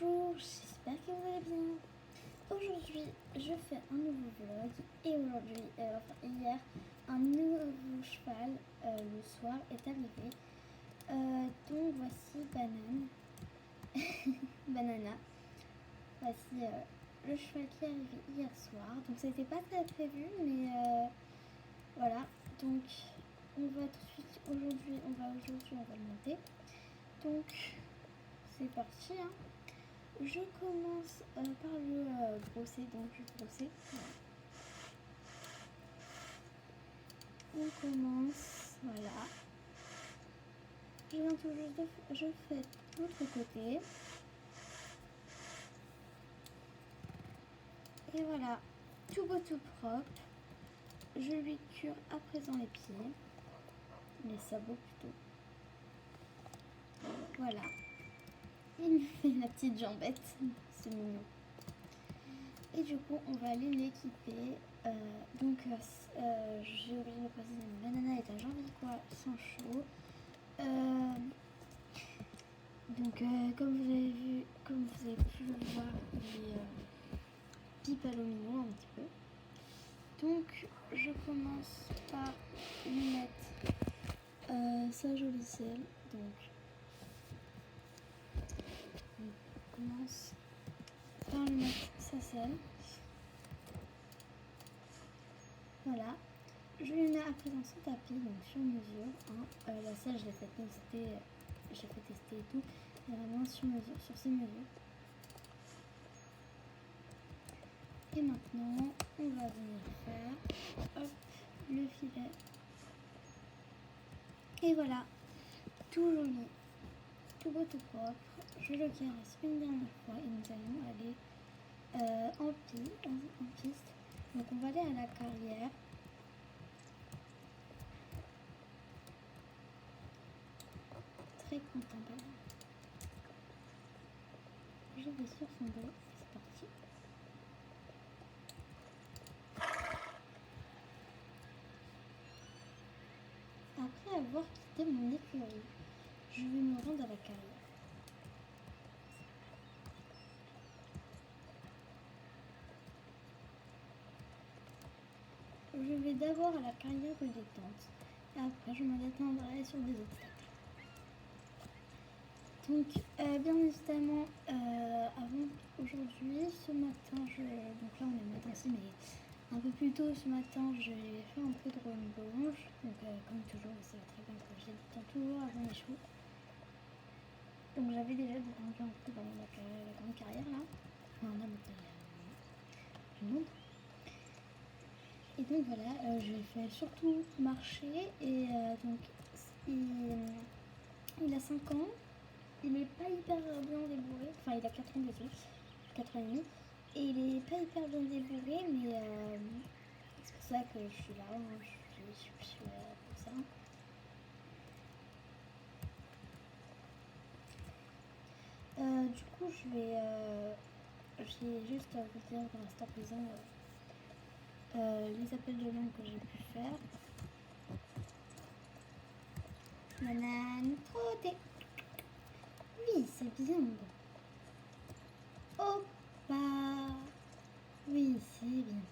Bonjour, j'espère que vous allez bien. Aujourd'hui, je fais un nouveau vlog et aujourd'hui, hier, un nouveau cheval le soir est arrivé. Donc voici Banane, Banana. Voici le cheval qui est arrivé hier soir. Donc c'était pas très prévu, mais voilà. Donc on va tout de suite aujourd'hui, on va le monter. Donc c'est parti, hein. Je commence par le brosser, donc je vais brosser. On commence, voilà. Je viens tout juste je fais l'autre côté. Et voilà, tout beau, tout propre. Je lui cure à présent les pieds, les sabots plutôt. Voilà. Il me fait la petite jambette, c'est mignon. Et du coup, on va aller l'équiper. J'ai oublié de préciser, Banana est un Janvicois sans chaud. Comme vous avez pu le voir, il pipe à l'eau mignon un petit peu. Donc, je commence par lui mettre sa jolie selle. Donc, on commence par lui mettre sa selle. Voilà. Je lui mets à présent son tapis, donc sur mesure. Hein. La selle, je l'ai fait tester et tout. Et vraiment sur mesure, sur ses mesures. Et maintenant, on va venir faire le filet. Et voilà, tout joli, tout beau, tout propre. Je le caresse une dernière fois et nous allons aller en piste. Donc on va aller à la carrière. Très content d'elle. Je vais sur son dos, c'est parti. Après avoir quitté mon écurie, je vais me rendre à la carrière. Je vais d'abord à la carrière de détente et après je me détendrai sur des obstacles. Donc bien évidemment avant aujourd'hui, ce matin, donc là on est le matin aussi, mais un peu plus tôt ce matin j'ai fait un peu de relonge. Donc comme toujours vous savez très bien que j'ai du temps toujours avant les chevaux. Donc j'avais déjà rendu un peu dans la grande carrière là. Enfin on a du monde. Et donc voilà, je l'ai fait surtout marcher et donc il a 5 ans, il n'est pas hyper bien débourré, enfin il a 4 ans désolé, 4 ans et demi, et il est pas hyper bien débourré, mais c'est pour ça que je suis là, hein, je suis pour ça. Du coup j'ai juste à vous dire dans l'instant présent les appels de langue que j'ai pu faire. Banane, trottez. Oui, c'est bien. Hoppa. Oui, c'est bien.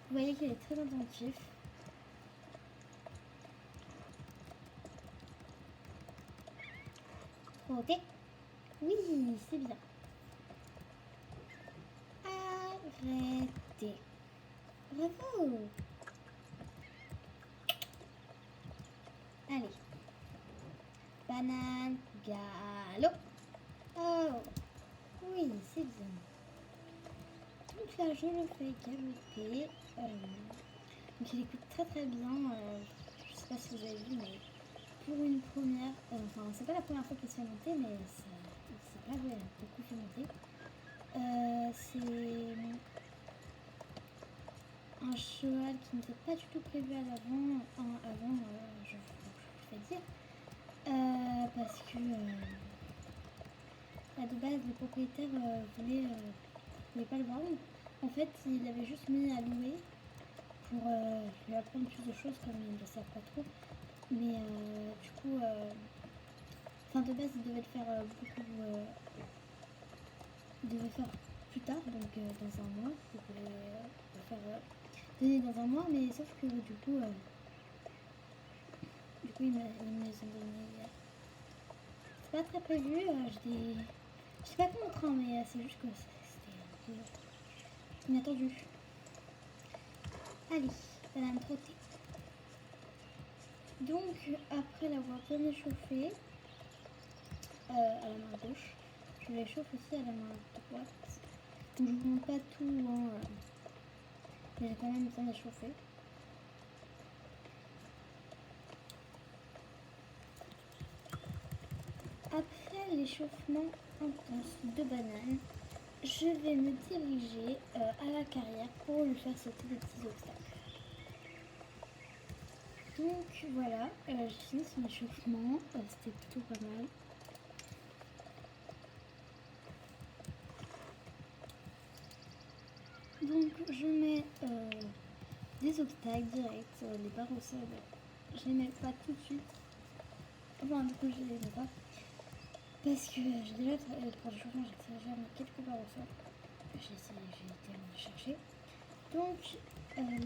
Vous voyez qu'il est très attentif. Trottez. Oui, c'est bien. Arrêtez. Bravo. Allez. Banane, galop. Oh, oui, c'est bien. Donc là, je le fais galoper. Donc il écoute très très bien. Je sais pas si vous avez vu, mais pour une première, enfin c'est pas la première fois qu'il se fait monter, mais c'est pas vrai, il a beaucoup fait monter. C'est un cheval qui n'était pas du tout prévu à l'avant, je vous fais dire, parce que de base le propriétaire voulait pas le vendre. En fait, il avait juste mis à louer pour lui apprendre plus de choses comme il ne le savent pas trop. Mais du coup, Enfin, de base, il devait le faire il devait faire plus tard, donc dans un mois. Il devait le faire donner dans un mois, mais sauf que du coup, ils me les ont donnés hier. C'est pas très prévu, je sais pas contre, hein, mais c'est juste que c'était un peu inattendu. Allez, banane trottée. Donc, après l'avoir bien échauffé à la main gauche, je l'échauffe aussi à la main droite. Donc, je ne vous montre pas tout, hein, mais j'ai quand même bien échauffé. Après l'échauffement intense de banane, je vais me diriger à la carrière pour lui faire sauter des petits obstacles. Donc voilà, j'ai fini son échauffement, c'était plutôt pas mal. Donc je mets des obstacles directs, les barres au sol, je les mets pas tout de suite. Enfin, du coup je les mets pas. Parce que j'ai déjà pour l'échauffement, j'ai déjà mis quelques barres au sol. J'ai été en chercher. Donc là, je vais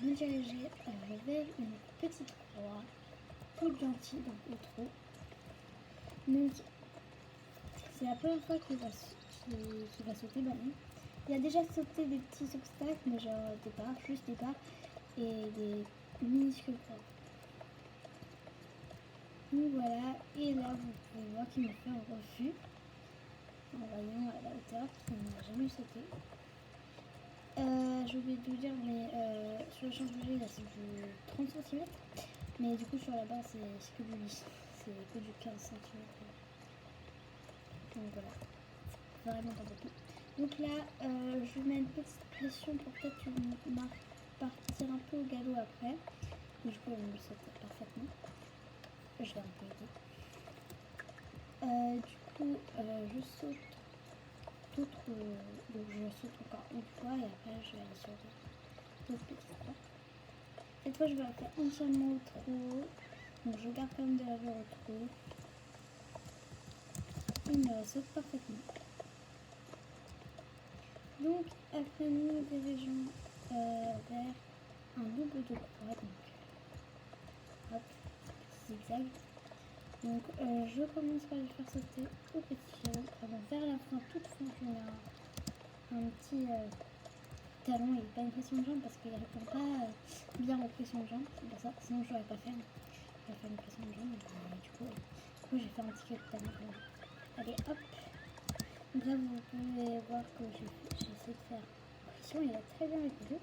me diriger vers une petite croix, toute gentille, donc au trou. Donc, c'est la première fois qu'il va sauter banane. Il a déjà sauté des petits obstacles, mais genre des barres, juste des barres, et des minuscules croix. Donc voilà, et là, vous pouvez voir qu'il me fait un refus, en voyant à la hauteur qu'il n'a jamais sauté. J'ai oublié de vous dire, mais sur le champ de jeu, là c'est du 30 cm. Mais du coup, sur la barre, c'est que du 10. C'est que du 15 cm. Donc voilà, vraiment pas beaucoup. Donc là, je mets une petite pression pour peut-être une marque partir un peu au galop après. Du coup, elle me saute parfaitement. Je vais un peu aider. Du coup, je saute d'autres. Donc je saute encore une fois et après je vais aller sur d'autres petites croix. Cette fois, je vais la faire entièrement au trou. Donc je garde quand même de la verre au trou. Il me saute parfaitement. Donc après nous dirigeons vers un double de croix. Donc hop, zigzag. Donc je commence par le faire sauter au petit galop. Avant vers la fin, toute fin, je mets un petit talon et pas une pression de jambe parce qu'il ne répond pas bien aux pressions de jambe. C'est pour ça, sinon je l'aurais pas fait. Je vais faire une pression de jambe. Et du coup, j'ai fait un petit talon quand même. Allez hop. Donc là vous pouvez voir que j'ai essayé de faire pression, il a très bien répondu.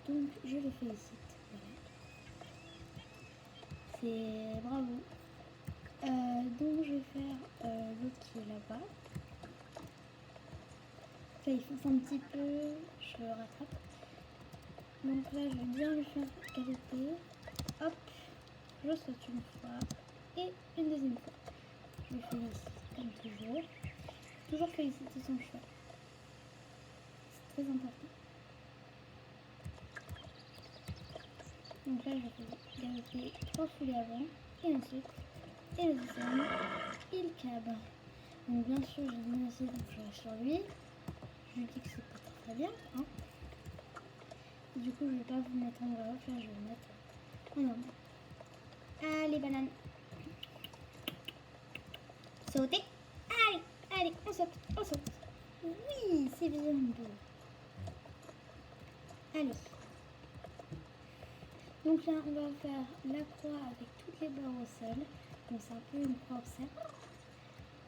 Donc je le félicite. Voilà. C'est bravo. Donc je vais faire l'autre qui est là-bas. Là il fonce un petit peu, je le rattrape. Donc là je vais bien le faire galoper. Hop, je saute une fois et une deuxième fois. Je le félicite comme toujours. Toujours féliciter son choix. C'est très important. Donc là je vais galoper 3 foulées avant et ensuite, et le deuxième, il cabre. Donc bien sûr j'ai menacé, donc je reste sur lui. Je lui dis que c'est pas très bien. Hein. Du coup je vais pas vous mettre en voix off, là je vais vous mettre en normal. Allez banane. Sautez. Allez, allez, on saute, on saute. Oui, c'est bien beau. Allez. Donc là on va faire la croix avec toutes les barres au sol. Donc c'est un peu une croix au cercle.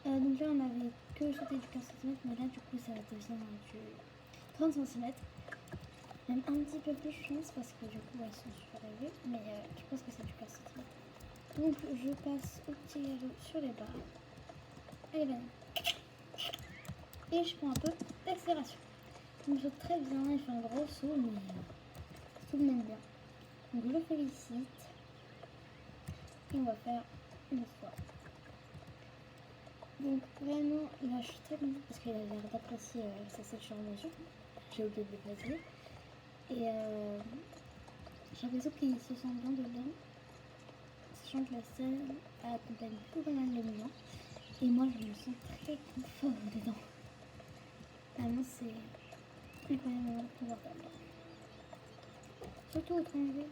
Donc là on avait que sauté du 15 cm, mais là du coup ça devient du 30 cm. Même un petit peu plus je pense parce que du coup elles sont super élevées, mais je pense que c'est du 15 cm. Donc je passe au petit galop sur les barres. Allez banane. Et je prends un peu d'accélération. Donc je saute très bien, il fait un gros saut, mais tout de même bien. Donc je le félicite. Et on va faire une autre fois. Donc vraiment, là je suis très contente parce qu'il a l'air d'apprécier sa sélection en mesure. J'ai oublié de le préciser. Et j'ai l'impression qu'il se sent bien dedans. Sachant que la selle accompagne beaucoup pas mal de mouvements. Et moi, je me sens très confort dedans. Vraiment, c'est incroyablement confortable. Surtout au trajet.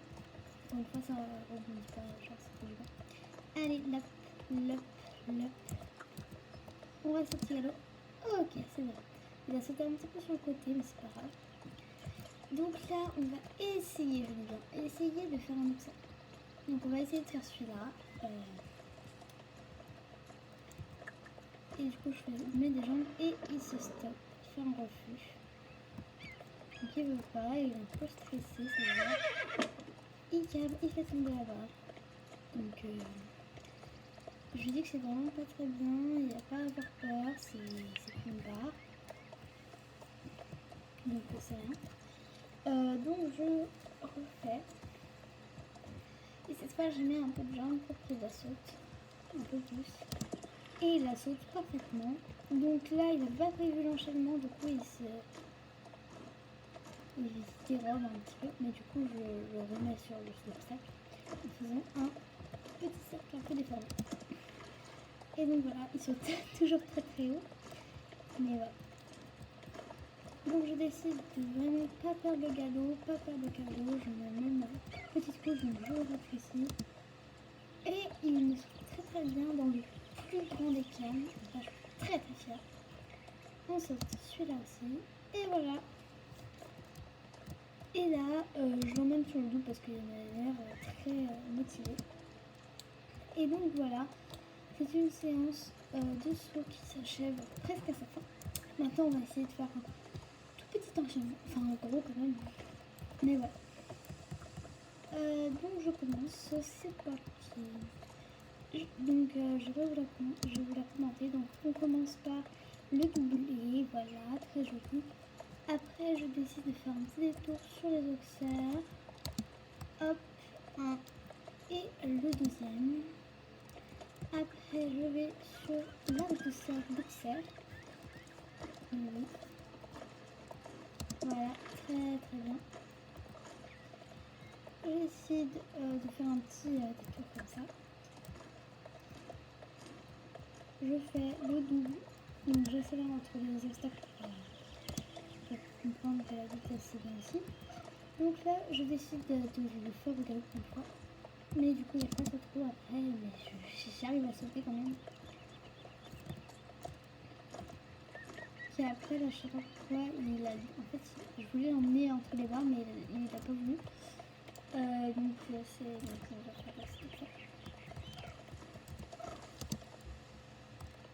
Pour une fois, ça rebondit pas, genre c'est évident. Allez, lop, lop, lop. On va sortir à l'eau. Ok, c'est bon. Il a sauté un petit peu sur le côté, mais c'est pas grave. Donc là, on va essayer, je dis bien, essayer de faire un autre. Donc on va essayer de faire celui-là. Et du coup, je mets des jambes et il se stoppe. Il fait un refus. Donc il veut pas, il est un peu stressé, ça va. Il câble, il fait tomber la barre. Donc je lui dis que c'est vraiment pas très bien, il n'y a pas à avoir peur, c'est qu'une barre. Donc c'est rien. Donc je refais. Et cette fois, je mets un peu de jambe pour qu'il la saute. Un peu plus. Et il la saute parfaitement. Donc là, il n'a pas prévu l'enchaînement, du coup, il se dérobe un petit peu. Mais du coup, je le remets sur le obstacle en faisant un petit cercle un peu déformé. Et donc voilà, il saute toujours très très haut. Mais voilà. Donc je décide de vraiment pas perdre le galop, pas perdre le cardio. Je mets même une petite couche, donc je le rétrécis. Et il me saute très très bien dans le plus grand des calmes. Enfin, je suis très très fière. On saute celui-là aussi. Et voilà. Et là, je l'emmène sur le dos parce qu'il a l'air très motivé. Et donc voilà, c'est une séance de saut qui s'achève presque à sa fin. Maintenant, on va essayer de faire un tout petit enchaînement. Enfin, gros quand même. Mais voilà. Donc je commence. C'est parti. Donc je vais vous la commenter. Donc on commence par le doublé. Voilà, très joli. Après, je décide de faire un petit détour sur les auxerres. Hop, un et le deuxième. Après, je vais sur l'arc de cercle d'auxerre. Oui. Voilà, très très bien. Je décide de faire un petit détour comme ça. Je fais le double. Donc j'accélère entre les obstacles pour comprendre que la vitesse c'est bien ici. Donc là, je décide de le faire au galop une fois. Mais du coup, il n'y a pas de trou après, mais j'arrive à sauter quand même. Puis après, là, je sais pas pourquoi, en fait, je voulais l'emmener entre les barres, mais il n'a pas voulu. Donc c'est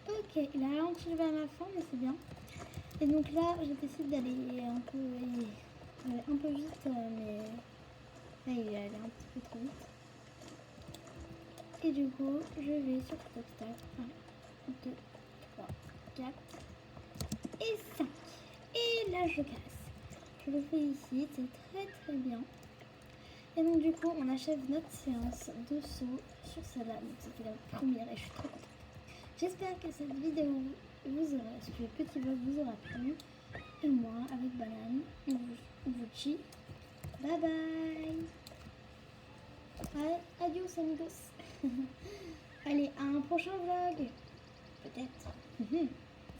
ok, il a ralenti le vers la fin, mais c'est bien. Et donc là, je décide d'aller un peu vite, mais là, il est allé un petit peu trop vite. Et du coup, je vais sur cet obstacle. 1, 2, 3, 4 et 5. Et là, je casse. Je le fais ici, c'est très très bien. Et donc du coup, on achève notre séance de saut sur celle-là. Donc c'était la première et je suis trop contente. J'espère que cette vidéo ce petit vlog vous aura plu. Et moi, avec Banane, on vous dit bye bye. Adios amigos. Allez, à un prochain vlog. Peut-être.